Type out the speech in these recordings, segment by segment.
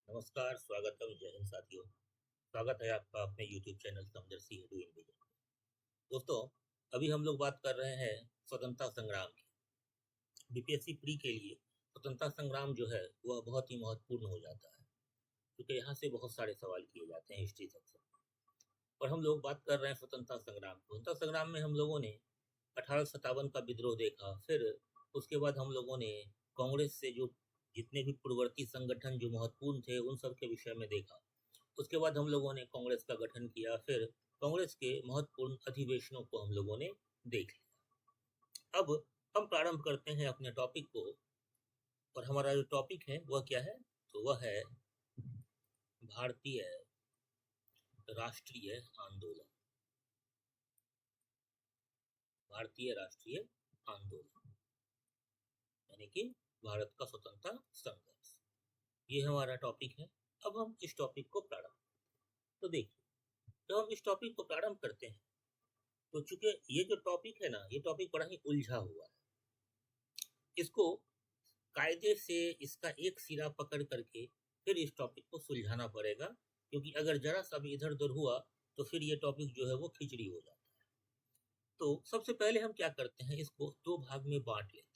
नमस्कार, स्वागतम, जय हिंद साथियों। स्वागत है आपका अपने YouTube चैनल समदर्शी हेडू इन विजन। दोस्तों, अभी हम लोग बात कर रहे हैं स्वतंत्रता संग्राम की। बीपीएससी प्री के लिए स्वतंत्रता संग्राम जो है वह बहुत ही महत्वपूर्ण हो जाता है, क्योंकि यहाँ से बहुत सारे सवाल किए जाते हैं हिस्ट्री सेक्शन। और हम लोग बात कर रहे हैं स्वतंत्रता संग्राम। स्वतंत्रता संग्राम में हम लोगों ने 1857 का विद्रोह देखा। फिर उसके बाद हम लोगों ने कांग्रेस से जो जितने भी पूर्ववर्ती संगठन जो महत्वपूर्ण थे उन सब के विषय में देखा। उसके बाद हम लोगों ने कांग्रेस का गठन किया। फिर कांग्रेस के महत्वपूर्ण अधिवेशनों को हम लोगों ने देख लिया। अब हम प्रारंभ करते हैं अपने टॉपिक को। और हमारा जो टॉपिक है वह क्या है, तो वह है भारतीय राष्ट्रीय आंदोलन। भारतीय राष्ट्रीय आंदोलन यानी कि भारत का स्वतंत्रता संघर्ष, ये हमारा टॉपिक है। अब हम इस टॉपिक को प्रारंभ, तो देखिए, जब हम इस टॉपिक को प्रारंभ करते हैं तो चूंकि ये जो टॉपिक है ना, ये टॉपिक बड़ा ही उलझा हुआ है। इसको कायदे से इसका एक सिरा पकड़ करके फिर इस टॉपिक को सुलझाना पड़ेगा, क्योंकि अगर जरा सा भी इधर उधर हुआ तो फिर ये टॉपिक जो है वो खिचड़ी हो जाता है। तो सबसे पहले हम क्या करते हैं, इसको दो भाग में बांट लेते हैं।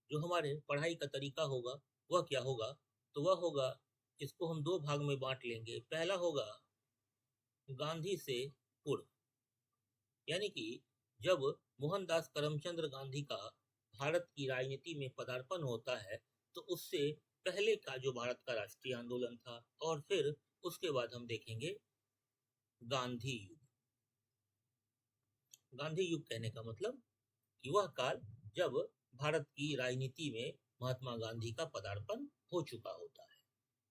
जो हमारे पढ़ाई का तरीका होगा वह क्या होगा, तो वह होगा, इसको हम दो भाग में बांट लेंगे। पहला होगा गांधी से पूर्व, यानी कि जब मोहनदास करमचंद गांधी का भारत की राजनीति में पदार्पण होता है तो उससे पहले का जो भारत का राष्ट्रीय आंदोलन था। और फिर उसके बाद हम देखेंगे गांधी युग। गांधी युग कहने का मतलब कि वह काल जब भारत की राजनीति में महात्मा गांधी का पदार्पण हो चुका होता है।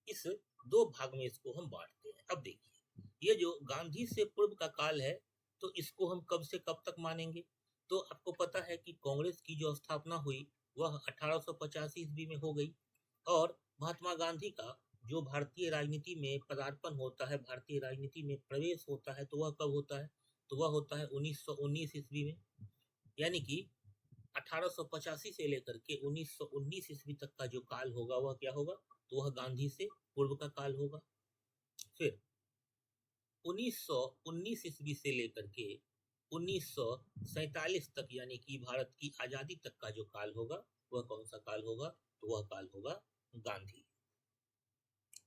इस दो भाग में इसको हम बांटते हैं। अब देखिए, ये जो गांधी से पूर्व का काल है तो इसको हम कब से कब तक मानेंगे। तो आपको पता है कि कांग्रेस की जो स्थापना हुई वह 1885 ईस्वी में हो गई। और महात्मा गांधी का जो भारतीय राजनीति में पदार्पण होता है, भारतीय राजनीति में प्रवेश होता है, तो वह कब होता है, तो वह होता है 1919 ईस्वी में। यानी कि 1885 से लेकर के 1919 ईस्वी तक का जो काल होगा वह क्या होगा, तो वह गांधी से पूर्व का काल होगा। फिर 1919 ईस्वी से लेकर के 1947 तक, यानी कि भारत की आजादी तक का जो काल होगा वह कौन सा काल होगा, तो वह काल होगा गांधी।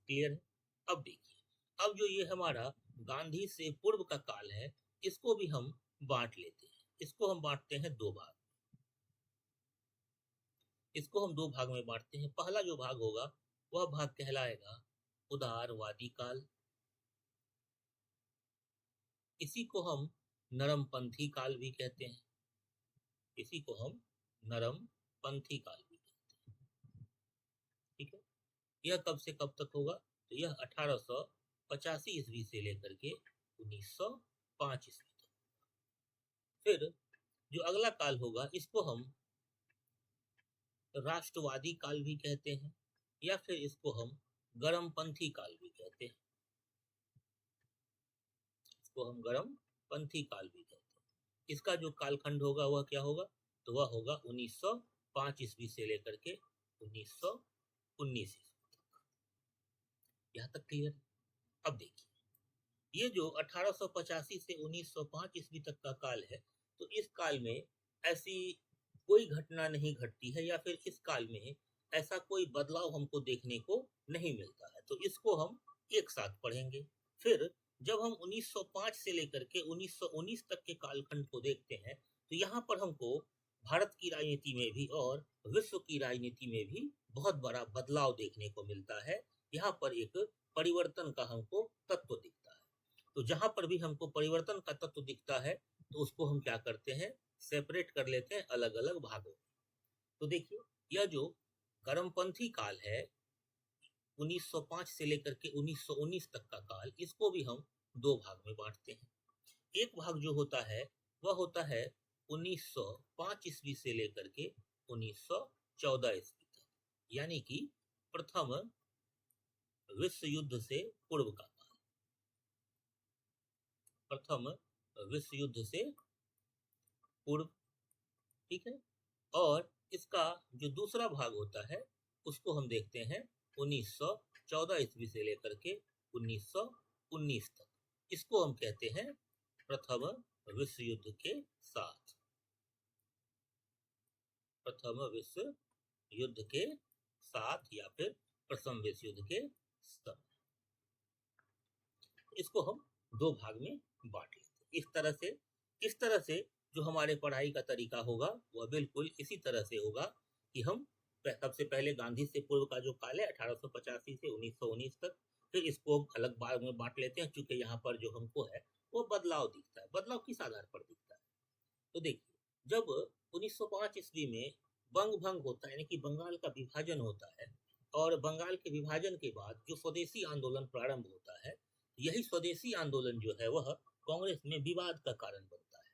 क्लियर है। अब देखिए, अब जो ये हमारा गांधी से पूर्व का काल है इसको भी हम बांट लेते हैं। इसको हम बांटते हैं दो भाग। इसको हम दो भाग में बांटते हैं। पहला जो भाग होगा वह भाग कहलाएगा उदारवादी काल। इसी को हम नरमपंथी काल भी कहते हैं। इसी को हम नरमपंथी काल भी कहते हैं। ठीक है। यह कब से कब तक होगा, तो यह 1885 ईस्वी से लेकर के 1905 ईस्वी तक। फिर जो अगला काल होगा इसको हम राष्ट्रवादी काल भी कहते हैं, या फिर इसको हम गरमपंथी काल भी कहते हैं। इसको हम गरमपंथी काल भी कहते हैं। इसका जो कालखंड होगा वह क्या होगा, तो वह होगा 1905 ईस्वी से लेकर के 1919 ईस्वी तक। यहाँ तक क्लियर। अब देखिए, ये जो 1885 से 1905 ईस्वी तक का काल है, तो इस काल में ऐसी कोई घटना नहीं घटती है, या फिर इस काल में ऐसा कोई बदलाव हमको देखने को नहीं मिलता है। तो इसको हम एक साथ पढ़ेंगे। फिर जब हम 1905 से लेकर के 1919 तक के कालखंड को देखते हैं तो यहाँ पर हमको भारत की राजनीति में भी और विश्व की राजनीति में भी बहुत बड़ा बदलाव देखने को मिलता है। यहाँ पर एक परिवर्तन का हमको तत्व दिखता है। तो जहां पर भी हमको परिवर्तन का तत्व दिखता है तो उसको हम क्या करते हैं, सेपरेट कर लेते हैं अलग अलग भागों में। तो देखिए, यह जो गरमपंथी काल है 1905 से लेकर के 1919 तक का काल, इसको भी हम दो भाग में बांटते हैं। एक भाग जो होता है वह होता है 1905 ईस्वी से लेकर के 1914 ईस्वी तक, यानी कि प्रथम विश्व युद्ध से पूर्व का काल। प्रथम विश्व युद्ध से पूर्व। ठीक है। और इसका जो दूसरा भाग होता है उसको हम देखते हैं 1914 1914 ईस्वी से लेकर के 1919 तक, इसको हम कहते हैं प्रथम विश्व युद्ध के साथ। प्रथम विश्व युद्ध के साथ या फिर प्रथम विश्व युद्ध के समय। इसको हम दो भाग में बांट लेते हैं। इस तरह से जो हमारे पढ़ाई का तरीका होगा वह बिल्कुल इसी तरह से होगा कि हम सबसे पहले गांधी से पूर्व का जो काल है 1885 से 1919 तक, फिर इसको अलग भाग में बांट लेते हैं, क्योंकि यहाँ पर जो हमको है वो बदलाव दिखता है। बदलाव किस आधार पर दिखता है? तो देखिए, जब 1905 ईस्वी में बंग भंग होता है, यानी कि बंगाल का विभाजन होता है, और बंगाल के विभाजन के बाद जो स्वदेशी आंदोलन प्रारंभ होता है, यही स्वदेशी आंदोलन जो है वह कांग्रेस में विवाद का कारण बनता है।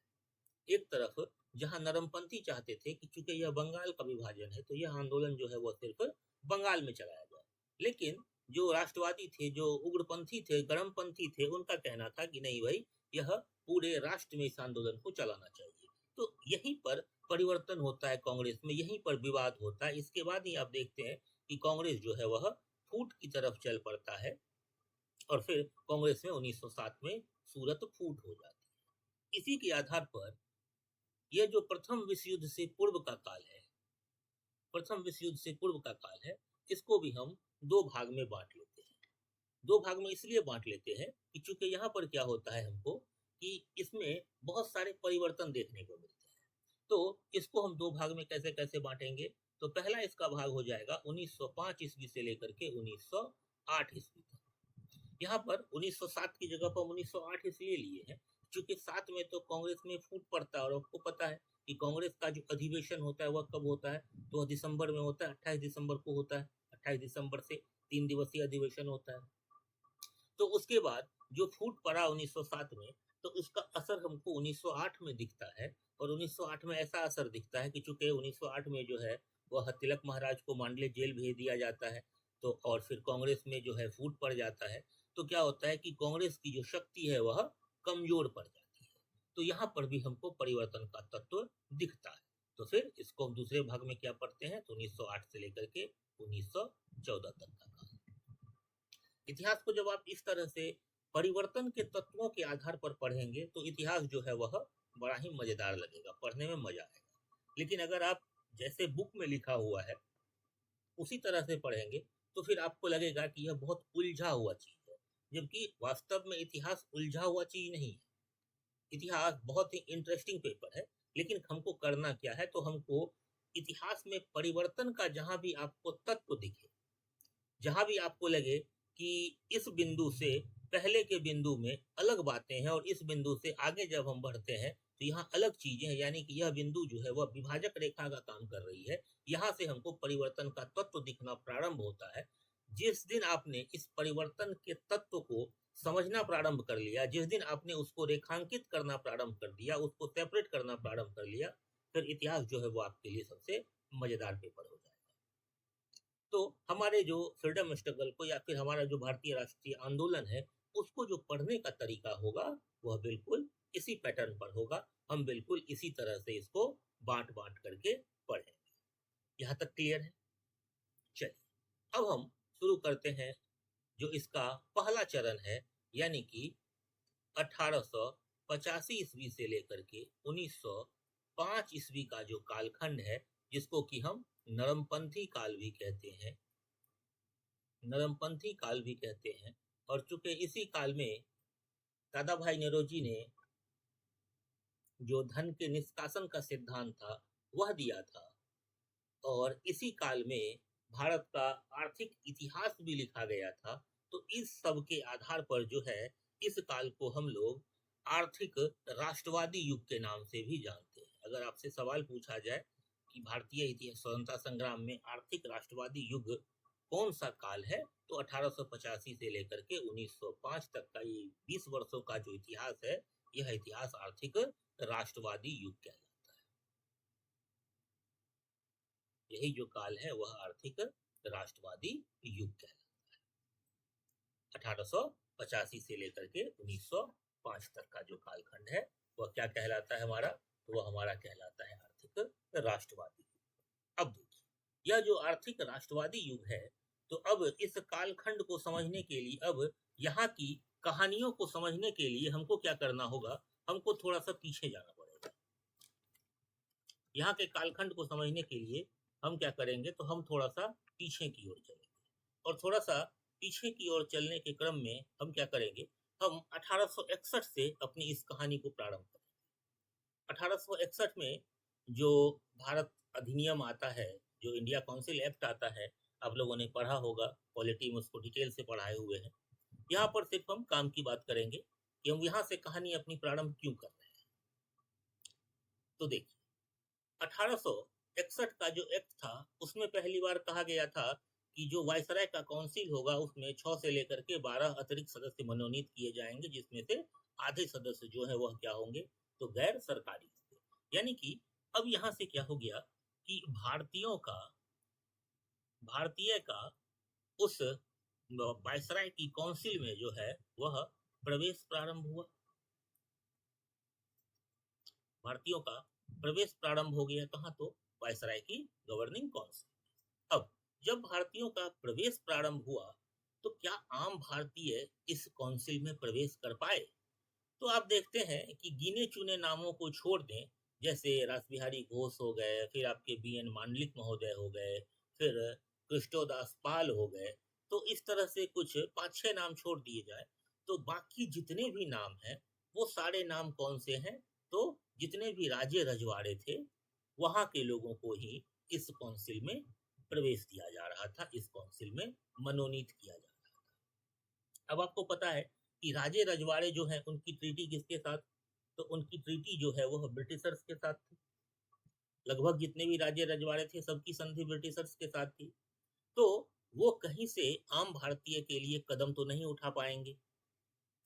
एक तरफ जहां नरमपंथी चाहते थे कि चूंकि यह बंगाल का विभाजन है तो यह आंदोलन जो है वह सिर्फ बंगाल में चलाया जाए, लेकिन जो राष्ट्रवादी थे, जो उग्रपंथी थे, गरमपंथी थे, उनका कहना था कि नहीं भाई, यह पूरे राष्ट्र में इस आंदोलन को चलाना चाहिए। तो यहीं पर परिवर्तन होता है कांग्रेस में, यहीं पर विवाद होता है। इसके बाद ही आप देखते हैं कि कांग्रेस जो है वह फूट की तरफ चल पड़ता है, और फिर कांग्रेस में 1907 में सूरत फूट हो जाती है। इसी के आधार पर यह जो प्रथम विश्व युद्ध से पूर्व का काल है, प्रथम विश्व युद्ध से पूर्व का काल है, इसको भी हम दो भाग में बांट लेते हैं। दो भाग में इसलिए बांट लेते हैं कि चूंकि यहाँ पर क्या होता है हमको कि इसमें बहुत सारे परिवर्तन देखने को मिलते हैं। तो इसको हम दो भाग में कैसे कैसे बांटेंगे? तो पहला इसका भाग हो जाएगा 1905 ईस्वी से लेकर के 1908 ईस्वी तक। यहाँ पर 1907 की जगह पर 1908 इसलिए लिए हैं क्योंकि 7 में तो कांग्रेस में फूट पड़ता है, और आपको पता है कि कांग्रेस का जो अधिवेशन होता है वह कब होता है? तो दिसंबर में होता है, 28 दिसंबर को होता है। 28 दिसंबर से 3 दिवसीय अधिवेशन होता है। तो उसके बाद जो फूट पड़ा 1907 में, तो उसका असर हमको 1908 में दिखता है, और 1908 में ऐसा असर दिखता है कि चूंकि 1908 में जो है वह तिलक महाराज को मांडले जेल भेज दिया जाता है, तो और फिर कांग्रेस में जो है फूट पड़ जाता है, तो क्या होता है कि कांग्रेस की जो शक्ति है वह कमजोर पड़ जाती है। तो यहाँ पर भी हमको परिवर्तन का तत्व दिखता है। तो फिर इसको हम दूसरे भाग में क्या पढ़ते हैं? तो 1908 से लेकर के 1914 तक का काल। इतिहास को जब आप इस तरह से परिवर्तन के तत्वों के आधार पर पढ़ेंगे तो इतिहास जो है वह बड़ा ही मजेदार लगेगा, पढ़ने में मजा आएगा। लेकिन अगर आप जैसे बुक में लिखा हुआ है उसी तरह से पढ़ेंगे तो फिर आपको लगेगा कि यह बहुत उलझा हुआ चीज है, जबकि वास्तव में इतिहास उलझा हुआ चीज नहीं है। इतिहास बहुत ही इंटरेस्टिंग पेपर है, लेकिन हमको करना क्या है? तो हमको इतिहास में परिवर्तन का जहां भी आपको तत्व दिखे, जहां भी आपको लगे कि इस बिंदु से पहले के बिंदु में अलग बातें हैं और इस बिंदु से आगे जब हम बढ़ते हैं तो यहाँ अलग चीजें हैं, यानी कि यह बिंदु जो है वह विभाजक रेखा का काम कर रही है, यहाँ से हमको परिवर्तन का तत्व दिखना प्रारंभ होता है। जिस दिन आपने इस परिवर्तन के तत्व को समझना प्रारंभ कर लिया, जिस दिन आपने उसको रेखांकित करना प्रारंभ कर दिया, उसको सेपरेट करना प्रारंभ कर लिया, फिर इतिहास जो है वो आपके लिए सबसे मजेदार पेपर हो जाएगा। तो हमारे जो फ्रीडम स्ट्रगल को या फिर हमारा जो भारतीय राष्ट्रीय आंदोलन है उसको जो पढ़ने का तरीका होगा वह बिल्कुल इसी पैटर्न पर होगा। हम बिल्कुल इसी तरह से इसको बांट बांट करके पढ़ेंगे। यहाँ तक क्लियर है? चलिए अब हम शुरू करते हैं जो इसका पहला चरण है, यानी कि 1885 ईस्वी से लेकर के 1905 ईस्वी का जो कालखंड है, जिसको कि हम नरमपंथी काल भी कहते हैं, नरमपंथी काल भी कहते हैं। और चूंकि इसी काल में दादा भाई नेरोजी ने जो धन के निष्कासन का सिद्धांत था वह दिया था, और इसी काल में भारत का आर्थिक इतिहास भी लिखा गया था। तो इस सब के आधार पर जो है इस काल को हम लोग आर्थिक राष्ट्रवादी युग के नाम से भी जानते हैं। अगर आपसे सवाल पूछा जाए कि भारतीय इतिहास स्वतंत्रता संग्राम में आर्थिक राष्ट्रवादी युग कौन सा काल है, तो 1885 से लेकर के 1905 तक का ये 20 वर्षों का जो इतिहास है, यह इतिहास आर्थिक राष्ट्रवादी युग कहलाता है। यही जो काल है वह आर्थिक राष्ट्रवादी युग कहलाता है। 1885 से लेकर के 1905 तक का जो कालखंड है वह क्या कहलाता है हमारा? तो वह हमारा कहलाता है आर्थिक राष्ट्रवादी युग। अब देखिए, यह जो आर्थिक राष्ट्रवादी युग है तो अब इस कालखंड को समझने के लिए, अब यहाँ की कहानियों को समझने के लिए हमको क्या करना होगा, हमको थोड़ा सा पीछे जाना पड़ेगा। यहाँ के कालखंड को समझने के लिए हम क्या करेंगे, तो हम थोड़ा सा पीछे की ओर चलेंगे, और थोड़ा सा पीछे की ओर चलने के क्रम में हम क्या करेंगे, हम 1861 से अपनी इस कहानी को प्रारंभ करेंगे। 1861 में जो भारत अधिनियम आता है, जो इंडिया काउंसिल एक्ट आता है, आप लोगों ने पढ़ा होगा, पॉलिटी में उसको डिटेल से पढ़ाए हुए हैं। यहाँ पर सिर्फ हम काम की बात करेंगे कि हम यहाँ से कहानी अपनी प्रारंभ क्यों कर रहे हैं। तो देखिए, 1861 का जो एक्ट था, उसमें पहली बार कहा गया था कि जो वायसराय का काउंसिल होगा उसमें 6 से लेकर के 12 अतिरिक्त सदस्य मनोनीत किए जाएंगे, जिसमें से आधे सदस्य जो है वह क्या होंगे, तो गैर सरकारी होंगे। यानी कि अब यहाँ से क्या हो गया कि भारतीय का उस वायसराय की काउंसिल में जो है वह प्रवेश प्रारंभ हुआ, भारतीयों का प्रवेश प्रारंभ हो गया। कहाँ, तो वायसराय की गवर्निंग काउंसिल। अब जब भारतीयों का प्रवेश प्रारंभ हुआ, तो क्या आम भारतीय इस काउंसिल में प्रवेश कर पाए? तो आप देखते हैं कि गिने चुने नामों को छोड़ दें, जैसे रासबिहारी घोष हो गए, फिर आपके BN मांडलिक महोदय हो गए, फिर कृष्णोदास पाल हो गए, तो इस तरह से कुछ 5-6 नाम छोड़ दिए जाए, तो बाकी जितने भी नाम हैं वो सारे नाम कौन से हैं, तो जितने भी राजे रजवाड़े थे वहां के लोगों को ही इस काउंसिल में प्रवेश दिया जा रहा था, इस काउंसिल में मनोनीत किया जा रहा था। अब आपको पता है कि राजे रजवाड़े जो हैं उनकी ट्रीटी किसके साथ, तो उनकी ट्रीटी जो है वह ब्रिटिशर्स के साथ थी। लगभग जितने भी राजे रजवाड़े थे सबकी संधि ब्रिटिशर्स के साथ थी। तो वो कहीं से आम भारतीय के लिए कदम तो नहीं उठा पाएंगे,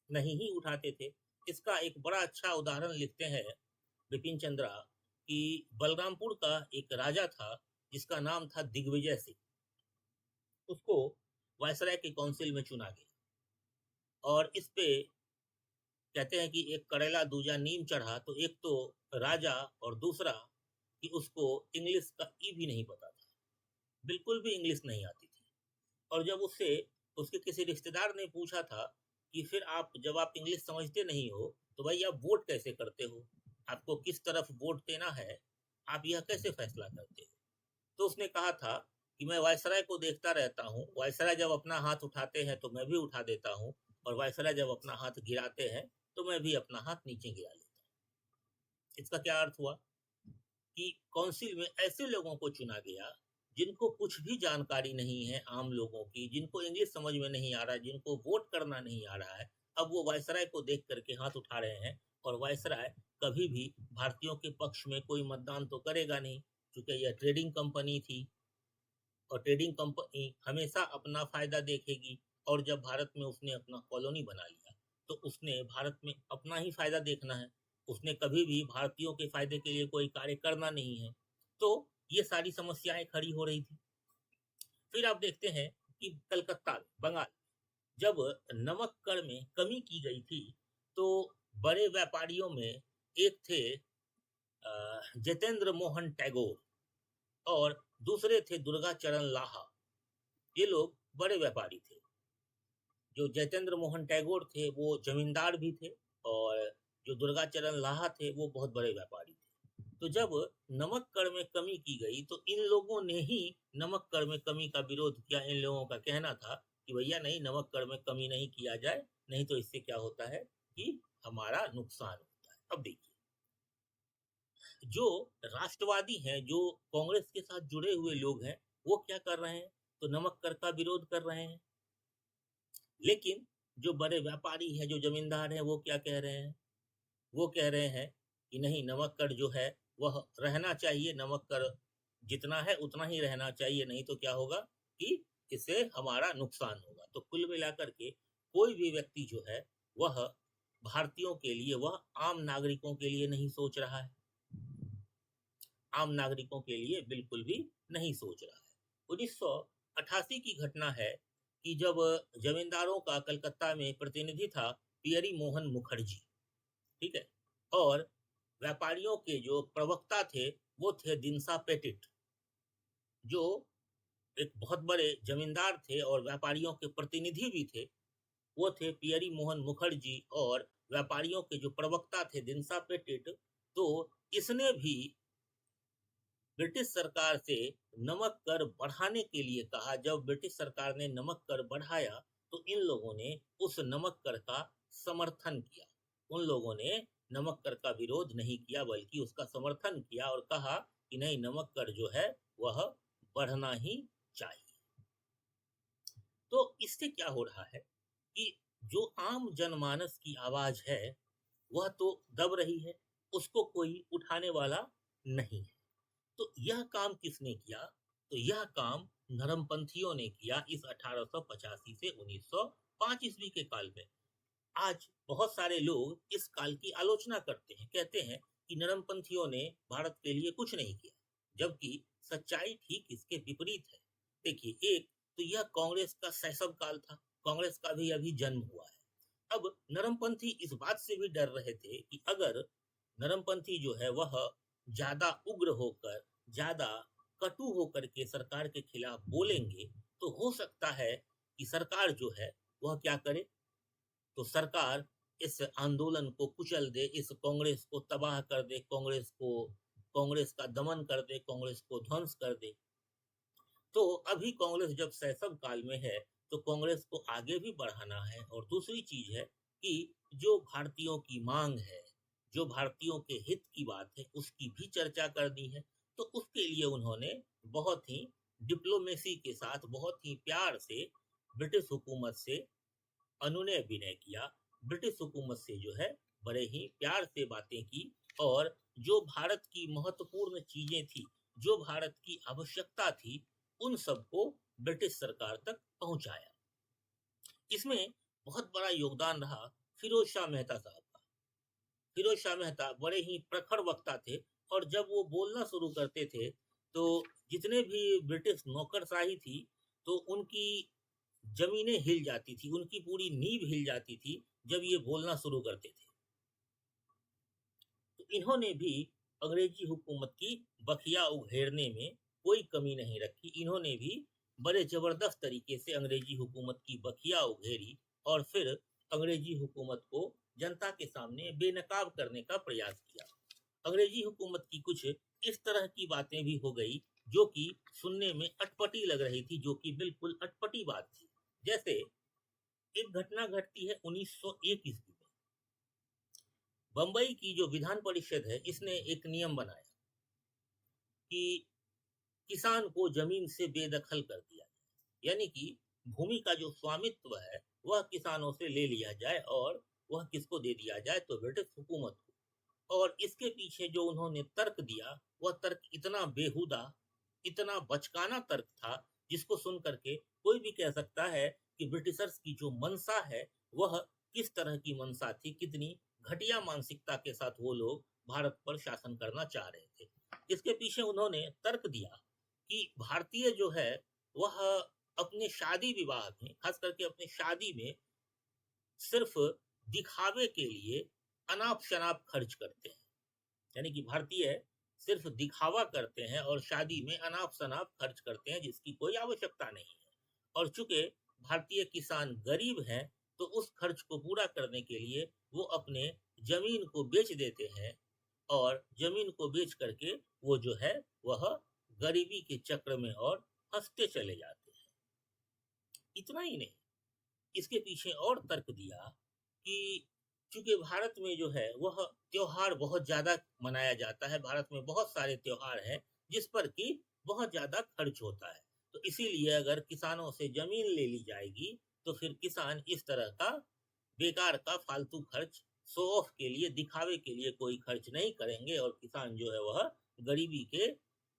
नहीं ही उठाते थे। इसका एक बड़ा अच्छा उदाहरण लिखते हैं बिपिन चंद्रा कि बलरामपुर का एक राजा था जिसका नाम था दिग्विजय सिंह, उसको वायसराय के काउंसिल में चुना गया, और इस पे कहते हैं कि एक करेला दूजा नीम चढ़ा, तो एक तो राजा और दूसरा कि उसको इंग्लिश का ई भी नहीं पता था, बिल्कुल भी इंग्लिश नहीं आती थी। और जब उससे उसके किसी रिश्तेदार ने पूछा था कि फिर आप जब आप इंग्लिश समझते नहीं हो तो भाई आप वोट कैसे करते हो, आपको किस तरफ वोट देना है, आप यह कैसे फैसला करते हो? तो उसने कहा था कि मैं वायसराय को देखता रहता हूँ, वायसराय जब अपना हाथ उठाते हैं तो मैं भी उठा देता हूँ, और वायसराय जब अपना हाथ गिराते हैं तो मैं भी अपना हाथ नीचे गिरा लेता हूँ। इसका क्या अर्थ हुआ कि काउंसिल में ऐसे लोगों को चुना गया जिनको कुछ भी जानकारी नहीं है, आम लोगों की, जिनको इंग्लिश समझ में नहीं आ रहा है, जिनको वोट करना नहीं आ रहा है। अब वो वायसराय को देख करके हाथ उठा रहे हैं, और वायसराय कभी भी भारतीयों के पक्ष में कोई मतदान तो करेगा नहीं, क्योंकि यह ट्रेडिंग कंपनी थी, और ट्रेडिंग कंपनी हमेशा अपना फायदा देखेगी। और जब भारत में उसने अपना कॉलोनी बना लिया तो उसने भारत में अपना ही फायदा देखना है, उसने कभी भी भारतीयों के फायदे के लिए कोई कार्य करना नहीं है। तो ये सारी समस्याएं खड़ी हो रही थी। फिर आप देखते हैं कि कलकत्ता बंगाल जब नमक कर में कमी की गई थी, तो बड़े व्यापारियों में एक थे जितेंद्र मोहन टैगोर, और दूसरे थे दुर्गाचरण लाहा। ये लोग बड़े व्यापारी थे। जो जितेंद्र मोहन टैगोर थे वो जमींदार भी थे, और जो दुर्गाचरण लाहा थे वो बहुत बड़े व्यापारी थे। तो जब नमक कर में कमी की गई तो इन लोगों ने ही नमक कर में कमी का विरोध किया। इन लोगों का कहना था कि भैया नहीं, नमक कर में कमी नहीं किया जाए, नहीं तो इससे क्या होता है कि हमारा नुकसान होता है। अब देखिए, जो राष्ट्रवादी हैं, जो कांग्रेस के साथ जुड़े हुए लोग हैं, वो क्या कर रहे हैं, तो नमक कर का विरोध कर रहे हैं। लेकिन जो बड़े व्यापारी हैं, जो जमींदार हैं, वो क्या कह रहे हैं, वो कह रहे हैं कि नहीं, नमक कर जो है वह रहना चाहिए, नमक कर जितना है उतना ही रहना चाहिए, नहीं तो क्या होगा कि इससे हमारा नुकसान होगा। तो कुल मिलाकर के कोई भी व्यक्ति जो है वह भारतीयों के लिए, वह आम नागरिकों के लिए नहीं सोच रहा है, आम नागरिकों के लिए बिल्कुल भी नहीं सोच रहा है। 1988 की घटना है कि जब जमींदारों का कलकत्ता में प्रतिनिधि था पियरी मोहन मुखर्जी, ठीक है, और व्यापारियों के जो प्रवक्ता थे वो थे दिनसा पेटिट, जो एक बहुत बड़े जमींदार थे और व्यापारियों के प्रतिनिधि भी थे, वो थे पियरी मोहन मुखर्जी, और व्यापारियों के जो प्रवक्ता थे दिनसा पेटिट। तो इसने भी ब्रिटिश सरकार से नमक कर बढ़ाने के लिए कहा। जब ब्रिटिश सरकार ने नमक कर बढ़ाया तो इन लोगों ने उस नमक कर का समर्थन किया। उन लोगों ने नमक कर का विरोध नहीं किया बल्कि उसका समर्थन किया और कहा कि नहीं, नमक कर जो है वह बढ़ना ही चाहिए। तो इससे क्या हो रहा है कि जो आम जनमानस की आवाज है वह तो दब रही है, उसको कोई उठाने वाला नहीं है। तो यह काम किसने किया? तो यह काम नरमपंथियों ने किया इस 1885 से 1905 ईस्वी के काल में। आज बहुत सारे लोग इस काल की आलोचना करते हैं, कहते हैं कि नरमपंथियों ने भारत के लिए कुछ नहीं किया, जबकि सच्चाई ठीक इसके विपरीत है। देखिए, एक तो यह कांग्रेस का शैशव काल था, कांग्रेस का भी अभी जन्म हुआ है। अब नरमपंथी इस बात से भी डर रहे थे कि अगर नरमपंथी जो है वह ज्यादा उग्र होकर, ज्यादा कटु होकर के सरकार के खिलाफ बोलेंगे तो हो सकता है कि सरकार जो है वह क्या करे, तो सरकार इस आंदोलन को कुचल दे, इस कांग्रेस को तबाह कर दे, कांग्रेस का दमन कर दे, कांग्रेस को ध्वंस कर दे। तो अभी कांग्रेस जब शैशव काल में है तो कांग्रेस को आगे भी बढ़ाना है। और दूसरी चीज है कि जो भारतीयों की मांग है, जो भारतीयों के हित की बात है, उसकी भी चर्चा करनी है। तो उसके लिए उन्होंने बहुत ही डिप्लोमेसी के साथ, बहुत ही प्यार से ब्रिटिश हुकूमत से अनुनय विनय किया। ब्रिटिश हुकूमत से जो है बड़े ही प्यार से बातें की और जो भारत की महत्वपूर्ण चीजें थी, जो भारत की आवश्यकता थी, उन सबको ब्रिटिश सरकार तक पहुंचाया। इसमें बहुत बड़ा योगदान रहा फिरोज शाह मेहता साहब का। फिरोज शाह मेहता बड़े ही प्रखर वक्ता थे और जब वो बोलना शुरू करते थे तो जितने भी ब्रिटिश नौकरशाही थी तो उनकी जमीनें हिल जाती थी, उनकी पूरी नींव हिल जाती थी जब ये बोलना शुरू करते थे। तो इन्होंने भी अंग्रेजी हुकूमत की बखिया उघेड़ने में कोई कमी नहीं रखी। इन्होंने भी बड़े जबरदस्त तरीके से अंग्रेजी हुकूमत की बखिया उघेड़ी और फिर अंग्रेजी हुकूमत को जनता के सामने बेनकाब करने का प्रयास किया। अंग्रेजी हुकूमत की कुछ इस तरह की बातें भी हो गई जो कि सुनने में अटपटी लग रही थी, जो कि बिल्कुल अटपटी बात थी। जैसे एक घटना घटती है 1901 ईस्वी में। बंबई की जो विधान परिषद है इसने एक नियम बनाया कि किसान को जमीन से बेदखल कर दिया जाए, यानी कि भूमि का जो स्वामित्व है वह किसानों से ले लिया जाए और वह किसको दे दिया जाए, तो ब्रिटिश हुकूमत को। और इसके पीछे जो उन्होंने तर्क दिया वह तर्क इतना बेहुदा, इतना बचकाना तर्क था जिसको सुन करके कोई भी कह सकता है कि ब्रिटिशर्स की जो मंशा है वह किस तरह की मंशा थी, कितनी घटिया मानसिकता के साथ वो लोग भारत पर शासन करना चाह रहे थे। इसके पीछे उन्होंने तर्क दिया कि भारतीय जो है वह अपने शादी विवाह में, खास करके अपने शादी में सिर्फ दिखावे के लिए अनाप शनाप खर्च करते हैं। यानी कि भारतीय सिर्फ दिखावा करते हैं और शादी में अनाप शनाप खर्च करते हैं जिसकी कोई आवश्यकता नहीं है। और चूंकि भारतीय किसान गरीब हैं तो उस खर्च को पूरा करने के लिए वो अपने जमीन को बेच देते हैं और जमीन को बेच करके वो जो है वह गरीबी के चक्र में और फंसते चले जाते हैं। इतना ही नहीं, इसके पीछे और तर्क दिया कि चूंकि भारत में जो है वह त्योहार बहुत ज्यादा मनाया जाता है, भारत में बहुत सारे त्योहार हैं जिस पर कि बहुत ज्यादा खर्च होता है, तो इसीलिए अगर किसानों से जमीन ले ली जाएगी तो फिर किसान इस तरह का बेकार का फालतू खर्च, शो ऑफ के लिए, दिखावे के लिए कोई खर्च नहीं करेंगे और किसान जो है वह गरीबी के,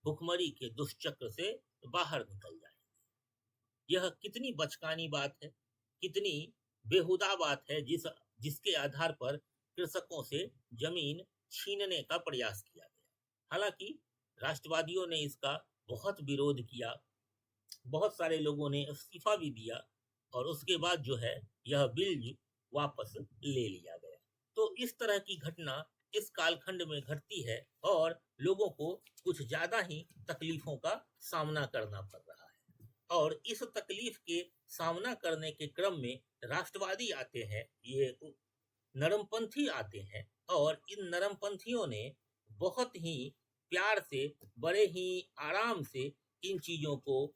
भुखमरी के दुष्चक्र से बाहर निकल जाए। यह कितनी बचकानी बात है, कितनी बेहुदा बात है जिसके आधार पर कृषकों से जमीन छीनने का प्रयास किया गया। हालांकि राष्ट्रवादियों ने इसका बहुत विरोध किया, बहुत सारे लोगों ने इस्तीफा भी दिया और उसके बाद जो है यह बिल वापस ले लिया गया। तो इस तरह की घटना इस कालखंड में घटती है और लोगों को कुछ ज्यादा ही तकलीफों का सामना करना पड़ रहा है। और इस तकलीफ के सामना करने के क्रम में राष्ट्रवादी आते हैं, ये नरमपंथी आते हैं, और इन नरमपंथियों ने बहुत ही प्यार से, बड़े ही आराम से इन चीजों को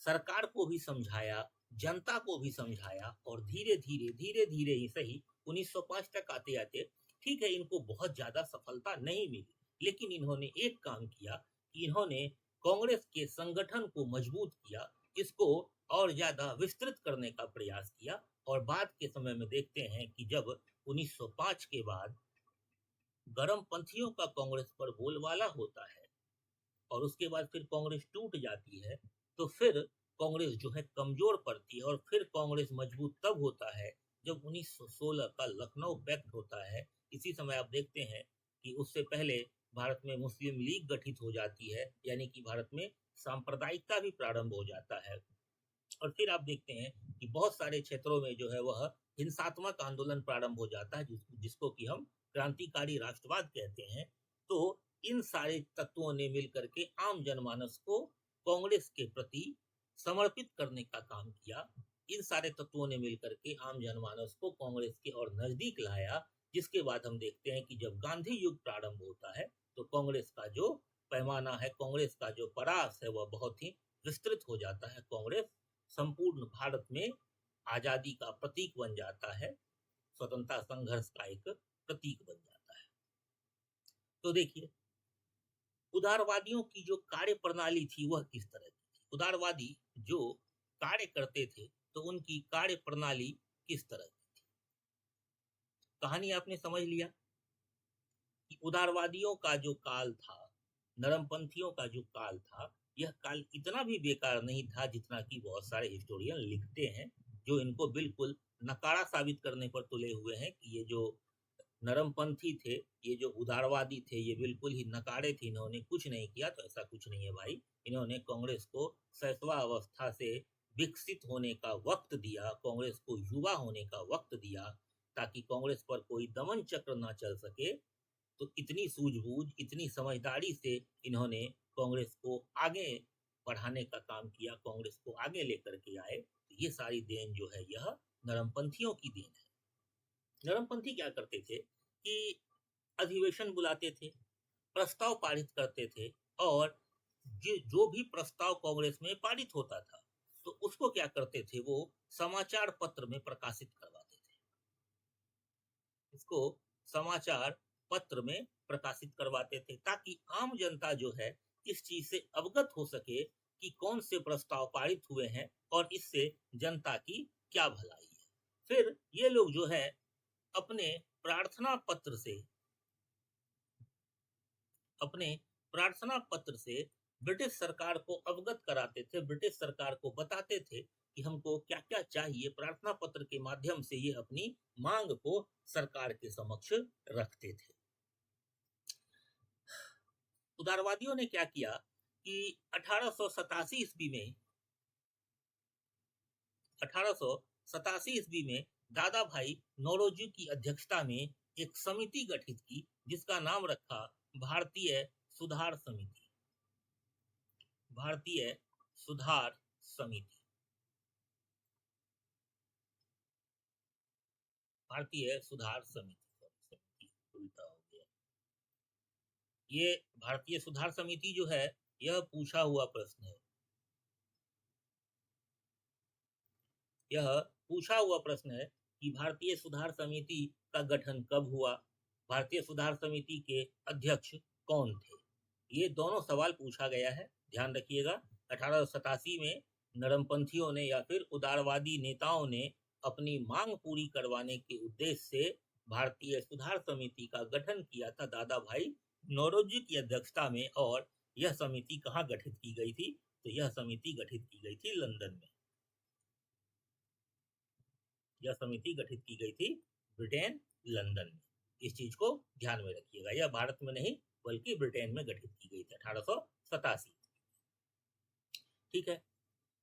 सरकार को भी समझाया, जनता को भी समझाया, और धीरे धीरे ही सही 1905 तक आते आते, ठीक है, इनको बहुत ज्यादा सफलता नहीं मिली, लेकिन इन्होंने एक काम किया कि इन्होंने कांग्रेस के संगठन को मजबूत किया, इसको और ज्यादा विस्तृत करने का प्रयास किया। और बाद के समय में देखते हैं कि जब 1905 के बाद गरमपंथियों का कांग्रेस पर बोलबाला होता है और उसके बाद फिर कांग्रेस टूट जाती है, तो फिर कांग्रेस जो है कमजोर पड़ती है, और फिर कांग्रेस मजबूत तब होता है जब 1916 का लखनऊ पैक्ट होता है। इसी समय आप देखते हैं कि उससे पहले भारत में मुस्लिम लीग गठित हो जाती है, यानी कि भारत में सांप्रदायिकता भी प्रारंभ हो जाता है। और फिर आप देखते हैं कि बहुत सारे क्षेत्रों में जो है वह हिंसात्मक आंदोलन प्रारंभ हो जाता है, जिसको कि हम क्रांतिकारी राष्ट्रवाद कहते हैं। तो इन सारे तत्वों ने मिलकर के आम जनमानस को कांग्रेस के प्रति समर्पित करने का काम किया। इन सारे तत्वों ने मिलकर के आम जनमानस को कांग्रेस के और नजदीक लाया, जिसके बाद हम देखते हैं कि जब गांधी युग प्रारंभ होता है तो कांग्रेस का जो पैमाना है, कांग्रेस का जो परास है, वह बहुत ही विस्तृत हो जाता है। कांग्रेस संपूर्ण भारत में आजादी का प्रतीक बन जाता है, स्वतंत्रता संघर्ष का एक प्रतीक बन जाता है। तो देखिए, उदारवादियों की जो कार्य प्रणाली थी वह किस तरह की थी। उदारवादी जो कार्य करते थे तो उनकी कार्य प्रणाली किस तरह की थी। कहानी आपने समझ लिया कि उदारवादियों का जो काल था, नरमपंथियों का जो काल था, यह काल इतना भी बेकार नहीं था जितना कि बहुत सारे हिस्टोरियन लिखते हैं, जो इनको बिल्कुल नकारा साबित करने पर तुले हुए हैं कि ये जो नरमपंथी थे, ये जो उदारवादी थे, ये बिल्कुल ही नकारे थे, इन्होंने कुछ नहीं किया। तो ऐसा कुछ नहीं है भाई, इन्होंने कांग्रेस को शैशवा अवस्था से विकसित होने का वक्त दिया, कांग्रेस को युवा होने का वक्त दिया, ताकि कांग्रेस पर कोई दमन चक्र ना चल सके। तो इतनी सूझबूझ, इतनी समझदारी से इन्होंने कांग्रेस को आगे बढ़ाने का काम किया, कांग्रेस को आगे लेकर के आए। तो ये सारी देन जो है यह नरमपंथियों की देन है। नरमपंथी क्या करते थे कि अधिवेशन बुलाते थे, प्रस्ताव पारित करते थे, और जो भी प्रस्ताव कांग्रेस में पारित होता था तो उसको क्या करते थे, वो समाचार पत्र में प्रकाशित करवाते थे। इसको समाचार पत्र में प्रकाशित करवाते थे ताकि आम जनता जो है इस चीज से अवगत हो सके कि कौन से प्रस्ताव पारित हुए हैं और इससे जनता की क्या भलाई है। फिर ये लोग जो है अपने प्रार्थना पत्र से अपने प्रार्थना पत्र से ब्रिटिश सरकार को अवगत कराते थे, ब्रिटिश सरकार को बताते थे कि हमको क्या क्या चाहिए। प्रार्थना पत्र के माध्यम से ये अपनी मांग को सरकार के समक्ष रखते थे। उदारवादियों ने क्या किया कि 1887 ईस्वी में 1887 ईस्वी में दादा भाई नौरोजी की अध्यक्षता में एक समिति गठित की, जिसका नाम रखा भारतीय सुधार समिति। भारतीय सुधार समिति, भारतीय सुधार समिति उल्टा हो गया। ये भारतीय सुधार समिति जो है यह पूछा हुआ प्रश्न है, यह पूछा हुआ प्रश्न है कि भारतीय सुधार समिति का गठन कब हुआ, भारतीय सुधार समिति के अध्यक्ष कौन थे। ये दोनों सवाल पूछा गया है, ध्यान रखिएगा। 1887 में नरमपंथियों ने या फिर उदारवादी नेताओं ने अपनी मांग पूरी करवाने के उद्देश्य से भारतीय सुधार समिति का गठन किया था दादा भाई नौरोजी की अध्यक्षता में। और यह समिति कहाँ गठित की गई थी, तो यह समिति गठित की गई थी लंदन में। यह समिति गठित की गई थी ब्रिटेन, लंदन में। इस चीज को ध्यान में रखिएगा, यह भारत में नहीं बल्कि ब्रिटेन में गठित की गई थी 1887। ठीक है,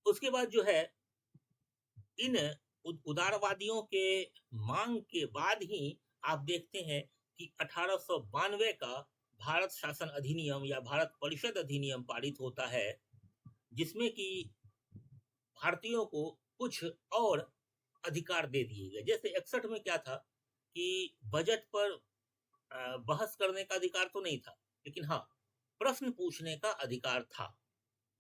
उसके बाद जो है इन उदारवादियों के मांग के बाद ही आप देखते हैं कि 1892 का भारत शासन अधिनियम या भारत परिषद अधिनियम पारित होता है, जिसमें कि भारतीयों को कुछ और अधिकार दे दिए गए। जैसे 61 में क्या था कि बजट पर बहस करने का अधिकार तो नहीं था, लेकिन हाँ, प्रश्न पूछने का अधिकार था,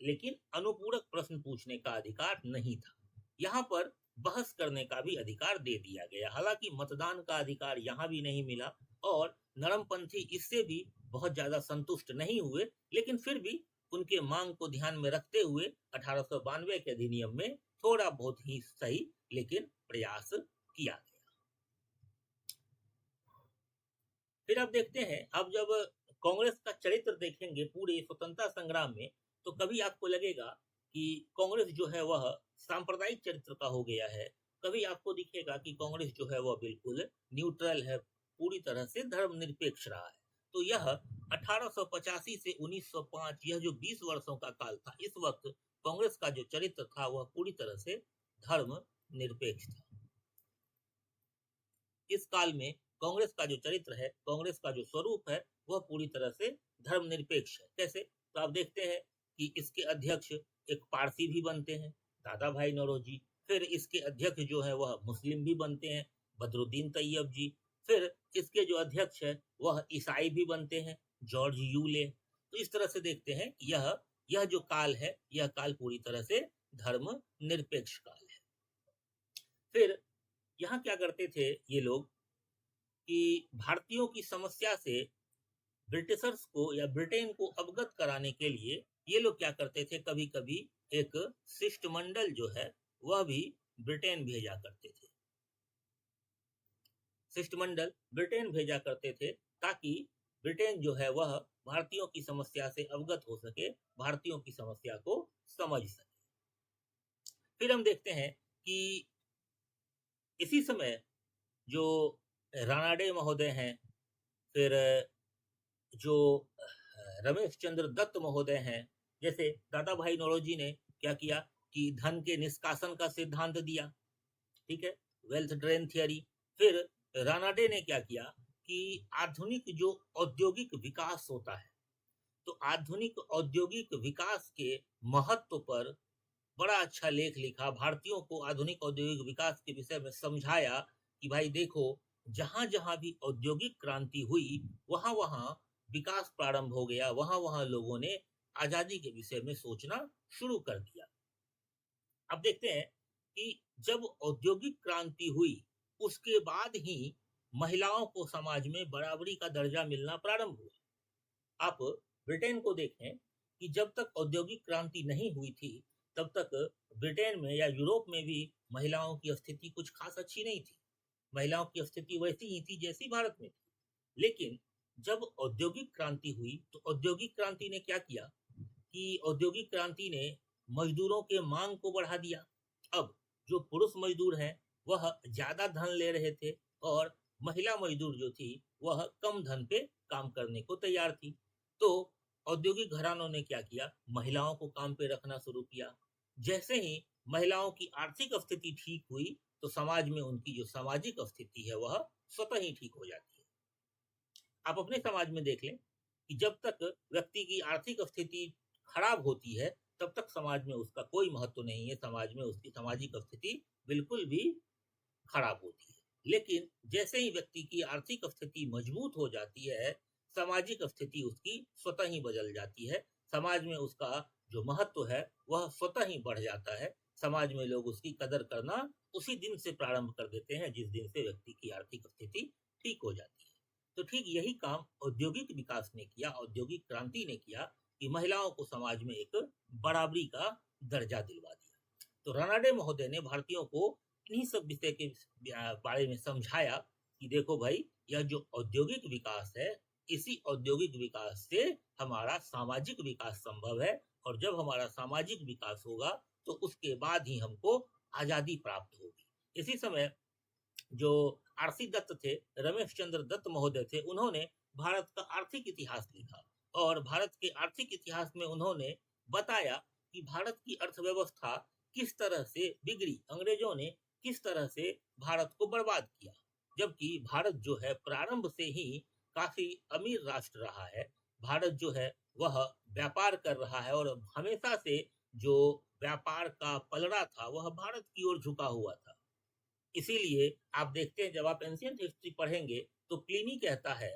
लेकिन अनुपूरक प्रश्न पूछने का अधिकार नहीं था। यहाँ पर बहस करने का भी अधिकार दे दिया गया। हालांकि मतदान का अधिकार यहाँ भी नहीं मिला और नरमपंथी इससे भी बहुत ज्यादा संतुष्ट नहीं हुए, लेकिन फिर भी उनके मांग को ध्यान में रखते हुए 1892 के अधिनियम में थोड़ा बहुत ही सही लेकिन प्रयास किया गया। फिर आप देखते हैं, अब जब कांग्रेस का चरित्र देखेंगे पूरे स्वतंत्रता संग्राम में, तो कभी आपको लगेगा कि कांग्रेस जो है वह सांप्रदायिक चरित्र का हो गया है, कभी आपको दिखेगा कि कांग्रेस जो है वह बिल्कुल न्यूट्रल है, पूरी तरह से धर्मनिरपेक्ष रहा है। तो यह 1885 से 1905, यह जो 20 वर्षों का काल था, इस वक्त कांग्रेस का जो चरित्र था वह पूरी तरह से धर्मनिरपेक्ष था। इस काल में कांग्रेस का जो चरित्र है, कांग्रेस का जो स्वरूप है, वह पूरी तरह से धर्मनिरपेक्ष है। कैसे? तो आप देखते हैं कि इसके अध्यक्ष एक पारसी भी बनते हैं, दादा भाई नौरोजी। फिर इसके अध्यक्ष जो है वह मुस्लिम भी बनते हैं, बदरुद्दीन तैयब जी। फिर इसके जो अध्यक्ष है वह ईसाई भी बनते हैं, जॉर्ज यूले। तो इस तरह से देखते हैं यह जो काल है, यह काल पूरी तरह से धर्मनिरपेक्ष काल है। फिर यहाँ क्या करते थे ये लोग कि भारतीयों की समस्या से ब्रिटिशर्स को या ब्रिटेन को अवगत कराने के लिए ये लोग क्या करते थे, कभी कभी एक शिष्टमंडल जो है वह भी ब्रिटेन भेजा करते थे। शिष्टमंडल ब्रिटेन भेजा करते थे ताकि ब्रिटेन जो है वह भारतीयों की समस्या से अवगत हो सके, भारतीयों की समस्या को समझ सके। फिर हम देखते हैं कि इसी समय जो रानाडे महोदय हैं, फिर जो रमेश चंद्र दत्त महोदय हैं, जैसे दादा भाई नौरोजी ने क्या किया कि धन के निष्कासन का सिद्धांत दिया, ठीक है, वेल्थ ड्रेन थियरी। फिर रानाडे ने क्या किया कि आधुनिक जो औद्योगिक विकास होता है, तो आधुनिक औद्योगिक विकास के महत्व पर बड़ा अच्छा लेख लिखा, भारतीयों को आधुनिक औद्योगिक विकास के विषय में समझाया कि भाई देखो, जहां जहां भी औद्योगिक क्रांति हुई वहां वहां विकास प्रारंभ हो गया, वहां वहां लोगों ने आजादी के विषय में सोचना शुरू कर दिया। अब देखते हैं कि जब औद्योगिक क्रांति हुई उसके बाद ही महिलाओं को समाज में बराबरी का दर्जा मिलना प्रारंभ हुआ। आप ब्रिटेन को देखें कि जब तक औद्योगिक क्रांति नहीं हुई थी तब तक ब्रिटेन में या यूरोप में भी महिलाओं की स्थिति कुछ खास अच्छी नहीं थी। महिलाओं की स्थिति वैसी ही थी जैसी भारत में थी। लेकिन जब औद्योगिक क्रांति हुई तो औद्योगिक क्रांति ने क्या किया कि औद्योगिक क्रांति ने मजदूरों के मांग को बढ़ा दिया। अब जो पुरुष मजदूर हैं वह ज्यादा धन ले रहे थे और महिला मजदूर जो थी वह कम धन पे काम करने को तैयार थी। तो औद्योगिक घरानों ने क्या किया, महिलाओं को काम पे रखना शुरू किया। जैसे ही महिलाओं की आर्थिक स्थिति ठीक हुई तो समाज में उनकी जो सामाजिक स्थिति है वह स्वतः ही ठीक हो जाती है। आप अपने समाज में देख लें कि जब तक व्यक्ति की आर्थिक स्थिति खराब होती है तब तक समाज में उसका कोई महत्व नहीं है, समाज में उसकी सामाजिक स्थिति बिल्कुल भी खराब होती है। लेकिन जैसे ही व्यक्ति की आर्थिक स्थिति मजबूत हो जाती है, सामाजिक स्थिति उसकी स्वतः ही बदल जाती है, समाज में उसका जो महत्व है वह स्वतः ही बढ़ जाता है। समाज में लोग उसकी कदर करना उसी दिन से प्रारंभ कर देते हैं जिस दिन से व्यक्ति की आर्थिक स्थिति ठीक हो जाती है। तो ठीक यही काम औद्योगिक विकास ने किया, औद्योगिक क्रांति ने किया कि महिलाओं को समाज में एक बराबरी का दर्जा दिलवा दिया। तो रानाडे महोदय ने भारतीयों को इन्हीं सब विषय के बारे में समझाया कि देखो भाई, यह जो औद्योगिक विकास है, इसी औद्योगिक विकास से हमारा सामाजिक विकास संभव है, और जब हमारा सामाजिक विकास होगा तो उसके बाद ही हमको आजादी प्राप्त होगी। इसी समय जो आरसी दत्त थे, रमेश चंद्र दत्त महोदय थे, उन्होंने भारत का आर्थिक इतिहास लिखा और भारत के आर्थिक इतिहास में उन्होंने बताया कि भारत की अर्थव्यवस्था किस तरह से बिगड़ी, अंग्रेजों ने किस तरह से भारत को बर्बाद किया। जबकि भारत जो है प्रारंभ से ही काफी अमीर राष्ट्र रहा है, भारत जो है वह व्यापार कर रहा है और हमेशा से जो व्यापार का पलड़ा था वह भारत की ओर झुका हुआ था। इसीलिए आप देखते हैं, जब आप एंशियंट हिस्ट्री पढ़ेंगे तो प्लिनी कहता है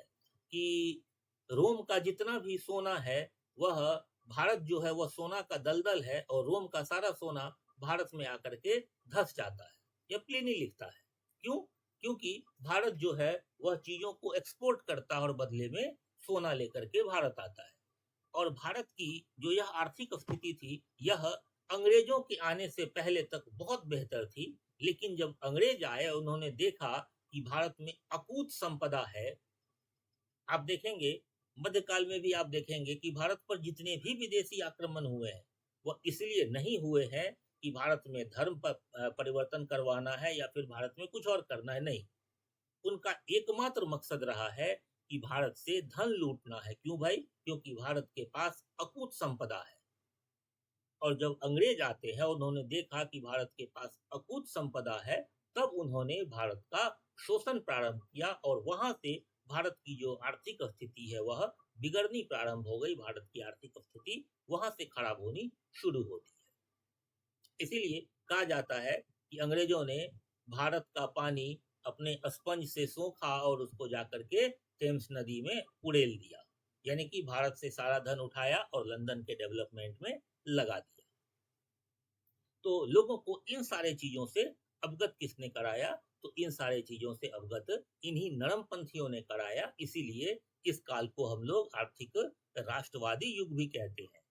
कि रोम का जितना भी सोना है वह, भारत जो है वह सोना का दलदल है और रोम का सारा सोना भारत में आकर के धस जाता है। यह प्लिनी लिखता है। क्यों? क्योंकि भारत जो है वह चीजों को एक्सपोर्ट करता है और बदले में सोना लेकर के भारत आता है। और भारत की जो यह आर्थिक स्थिति थी, यह अंग्रेजों के आने से पहले तक बहुत बेहतर थी। लेकिन जब अंग्रेज आए, उन्होंने देखा कि भारत में अकूत संपदा है। आप देखेंगे मध्यकाल में भी आप देखेंगे कि भारत पर जितने भी विदेशी आक्रमण हुए हैं वह इसलिए नहीं हुए हैं कि भारत में धर्म पर परिवर्तन करवाना है या फिर भारत में कुछ और करना है। नहीं, उनका एकमात्र मकसद रहा है कि भारत से धन लूटना है। क्यों भाई? क्योंकि भारत के पास अकूत संपदा है। और जब अंग्रेज आते हैं, उन्होंने देखा कि भारत के पास अकूत संपदा है, तब उन्होंने भारत का शोषण प्रारंभ किया और वहां से भारत की जो आर्थिक स्थिति है वह बिगड़नी प्रारंभ हो गई। भारत की आर्थिक स्थिति वहां से खराब होनी शुरू होती है। इसीलिए कहा जाता है कि अंग्रेजों ने भारत का पानी अपने स्पंज से सोखा और उसको जाकर के टेम्स नदी में उड़ेल दिया। यानी कि भारत से सारा धन उठाया और लंदन के डेवलपमेंट में लगा दिया। तो लोगों को इन सारे चीजों से अवगत किसने कराया? तो इन सारे चीजों से अवगत इन्हीं नरमपंथियों ने कराया। इसीलिए इस काल को हम लोग आर्थिक राष्ट्रवादी युग भी कहते हैं।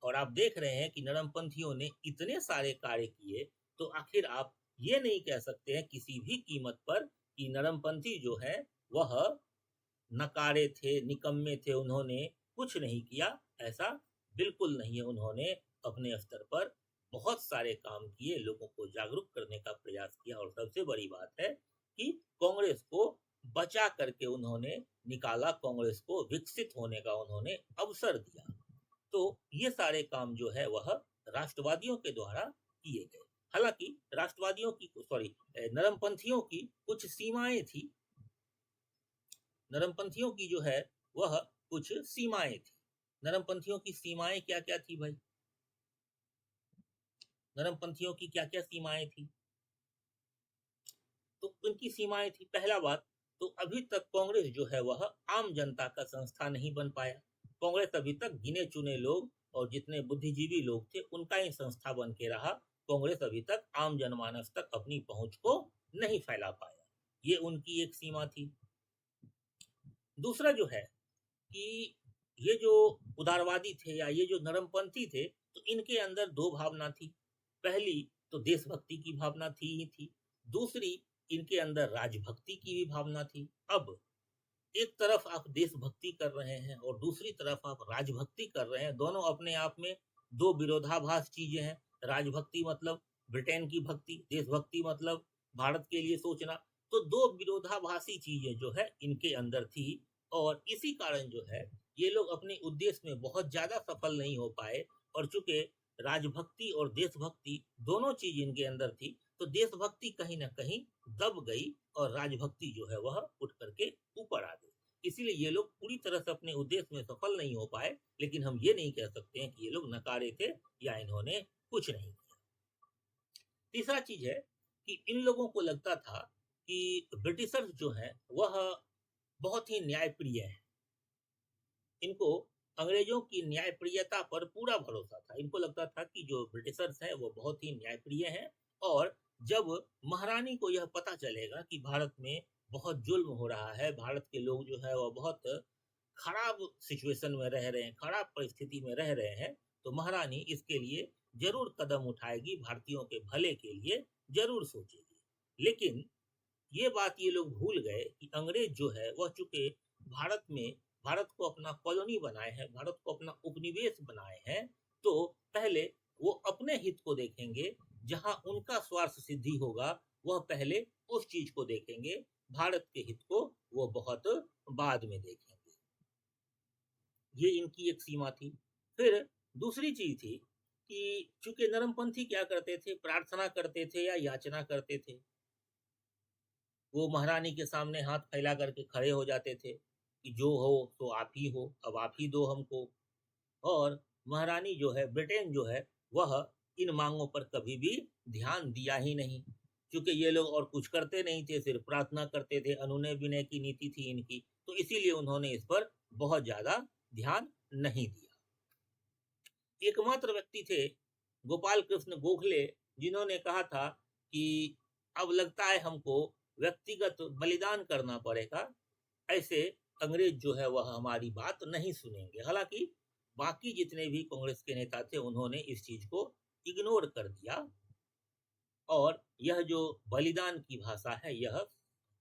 और आप देख रहे हैं कि नरमपंथियों ने इतने सारे कार्य किए, तो आखिर आप ये नहीं कह सकते हैं किसी भी कीमत पर कि नरमपंथी जो है वह नकारे थे, निकम्मे थे, उन्होंने कुछ नहीं किया। ऐसा बिल्कुल नहीं है। उन्होंने अपने स्तर पर बहुत सारे काम किए, लोगों को जागरूक करने का प्रयास किया। और सबसे बड़ी बात है कि कांग्रेस को बचा करके उन्होंने निकाला, कांग्रेस को विकसित होने का उन्होंने अवसर दिया। तो ये सारे काम जो है वह राष्ट्रवादियों के द्वारा किए गए। हालांकि राष्ट्रवादियों की, सॉरी, नरमपंथियों की कुछ सीमाएं थी। नरमपंथियों की जो है वह कुछ सीमाएं थी। नरमपंथियों की सीमाएं क्या क्या थी भाई? नरमपंथियों की क्या क्या सीमाएं थी? तो उनकी सीमाएं थी, पहला बात तो अभी तक कांग्रेस जो है वह आम जनता का संस्था नहीं बन पाया। कांग्रेस अभी तक गिने चुने लोग और जितने बुद्धिजीवी लोग थे उनका ही संस्था बन के रहा। कांग्रेस अभी तक आम जनमानस तक अपनी पहुंच को नहीं फैला पाया। ये उनकी एक सीमा थी। दूसरा जो है कि ये जो उदारवादी थे या ये जो नरमपंथी थे, तो इनके अंदर दो भावना थी। पहली तो देशभक्ति की भावना थी ही थी। दूसरी, इनके अंदर राजभक्ति की भी भावना थी। अब एक तरफ आप देशभक्ति कर रहे हैं और दूसरी तरफ आप राजभक्ति कर रहे हैं। दोनों अपने आप में दो विरोधाभास चीजें हैं। राजभक्ति मतलब ब्रिटेन की भक्ति, देशभक्ति मतलब भारत के लिए सोचना। तो दो विरोधाभासी चीजें जो है इनके अंदर थी। और इसी कारण जो है ये लोग अपने उद्देश्य में बहुत ज्यादा सफल नहीं हो पाए। और चूंकि राजभक्ति और देशभक्ति दोनों चीज इनके अंदर थी, तो देशभक्ति कहीं ना कहीं दब गई और राजभक्ति जो है वह उठ करके ऊपर आ गई। इसीलिए ये लोग पूरी तरह से अपने उद्देश्य में सफल नहीं हो पाए। लेकिन हम ये नहीं कह सकते हैं कि ये लोग नकारे थे या इन्होंने कुछ नहीं किया। तीसरा चीज है कि इन लोगों को लगता था कि ब्रिटिशर्स जो है वह बहुत ही न्यायप्रिय है। इनको अंग्रेजों की न्यायप्रियता पर पूरा भरोसा था। इनको लगता था कि जो ब्रिटिशर्स हैं वो बहुत ही न्यायप्रिय हैं। और जब महारानी को यह पता चलेगा कि भारत में बहुत जुल्म हो रहा है, भारत के लोग जो है वो बहुत खराब सिचुएशन में रह रहे हैं, खराब परिस्थिति में रह रहे हैं, तो महारानी इसके लिए जरूर कदम उठाएगी, भारतीयों के भले के लिए जरूर सोचेगी। लेकिन ये बात ये लोग भूल गए कि अंग्रेज जो है वह चूंकि भारत को अपना कॉलोनी बनाए हैं, भारत को अपना उपनिवेश बनाए हैं, तो पहले वो अपने हित को देखेंगे। जहां उनका स्वार्थ सिद्धि होगा वह पहले उस चीज को देखेंगे, भारत के हित को वो बहुत बाद में देखेंगे। ये इनकी एक सीमा थी। फिर दूसरी चीज थी कि चूंकि नरमपंथी क्या करते थे, प्रार्थना करते थे या याचना करते थे। वो महारानी के सामने हाथ फैला करके खड़े हो जाते थे कि जो हो तो आप ही हो, अब आप ही दो हमको। और महारानी जो है, ब्रिटेन जो है वह इन मांगों पर कभी भी ध्यान दिया ही नहीं, क्योंकि ये लोग और कुछ करते नहीं थे, सिर्फ प्रार्थना करते थे, अनुनय विनय की नीति थी इनकी, तो इसीलिए उन्होंने इस पर बहुत ज्यादा ध्यान नहीं दिया। एकमात्र व्यक्ति थे गोपाल कृष्ण गोखले, जिन्होंने कहा था कि अब लगता है हमको व्यक्तिगत बलिदान करना पड़ेगा, ऐसे अंग्रेज जो है वह हमारी बात नहीं सुनेंगे। हालांकि बाकी जितने भी कांग्रेस के नेता थे उन्होंने इस चीज को इग्नोर कर दिया, और यह जो बलिदान की भाषा है यह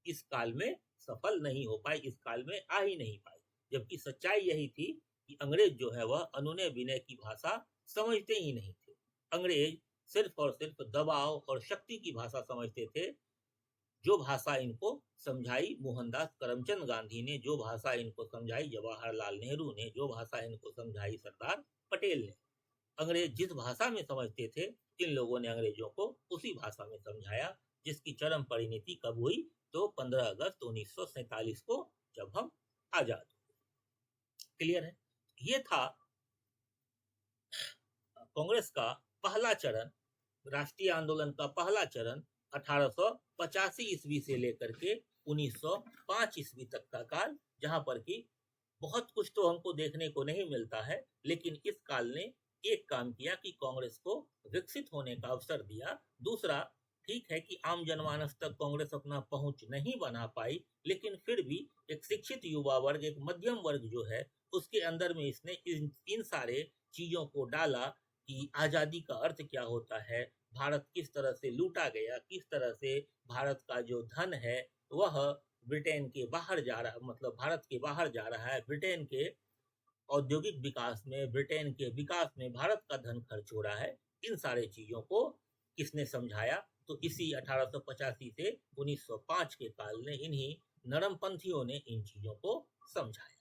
इस काल में सफल नहीं हो पाई, इस काल में आ ही नहीं पाई। जबकि सच्चाई यही थी कि अंग्रेज जो है वह अनुनय विनय की भाषा समझते ही नहीं थे। अंग्रेज सिर्फ और सिर्फ दबाव और शक्ति की भाषा समझते थे। जो भाषा इनको समझाई मोहनदास करमचंद गांधी ने, जो भाषा इनको समझाई जवाहरलाल नेहरू ने, जो भाषा इनको समझाई सरदार पटेल ने, अंग्रेज जिस भाषा में समझते थे इन लोगों ने अंग्रेजों को उसी भाषा में समझाया, जिसकी चरम परिणति कब हुई? तो 15 अगस्त 1947 को, जब हम आजाद हुए। क्लियर है? ये था कांग्रेस का पहला चरण, राष्ट्रीय आंदोलन का पहला चरण 1885 ईस्वी से लेकर के 1905 ईस्वी तक का काल, जहां पर कि बहुत कुछ तो हमको देखने को नहीं मिलता है, लेकिन इस काल ने एक काम किया कि कांग्रेस को विकसित होने का अवसर दिया। दूसरा, ठीक है कि आम जनमानस तक कांग्रेस अपना पहुंच नहीं बना पाई, लेकिन फिर भी एक शिक्षित युवा वर्ग, एक मध्यम वर्ग जो है, उसके अंदर में इसने इन सारे चीजों को डाला कि आजादी का अर्थ क्या होता है, भारत किस तरह से लूटा गया, किस तरह से भारत का जो धन है वह ब्रिटेन के बाहर जा रहा, मतलब भारत के बाहर जा रहा है, ब्रिटेन के औद्योगिक विकास में, ब्रिटेन के विकास में भारत का धन खर्च हो रहा है। इन सारे चीजों को किसने समझाया? तो इसी 1885 से 1905 के काल ने इन्हीं नरमपंथियों ने इन चीजों को समझाया।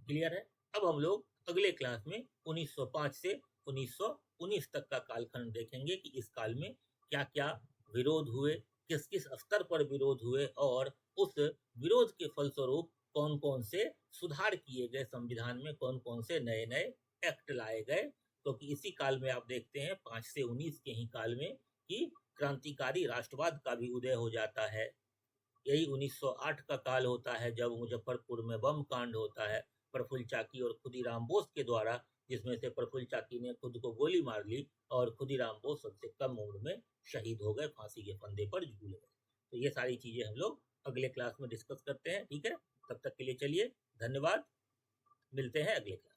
क्लियर है? अब हम लोग अगले क्लास में 1905 से 1919 तक का कालखंड देखेंगे कि इस काल में क्या क्या विरोध हुए, किस किस स्तर पर विरोध हुए, और उस विरोध के फलस्वरूप कौन कौन से सुधार किए गए, संविधान में कौन कौन से नए नए एक्ट लाए गए। क्योंकि इसी काल में आप देखते हैं 5 से 19 के ही काल में कि क्रांतिकारी राष्ट्रवाद का भी उदय हो जाता है। यही 1908 का काल होता है जब मुजफ्फरपुर में बम कांड होता है प्रफुल्ल चाकी और खुदीराम बोस के द्वारा, जिसमें से प्रफुल्ल चाकी ने खुद को गोली मार ली और खुदीराम बोस सबसे कम उम्र में शहीद हो गए, फांसी के फंदे पर झूल गए। तो ये सारी चीजें हम लोग अगले क्लास में डिस्कस करते हैं। ठीक है, तब तक के लिए चलिए, धन्यवाद, मिलते हैं अगले क्लास।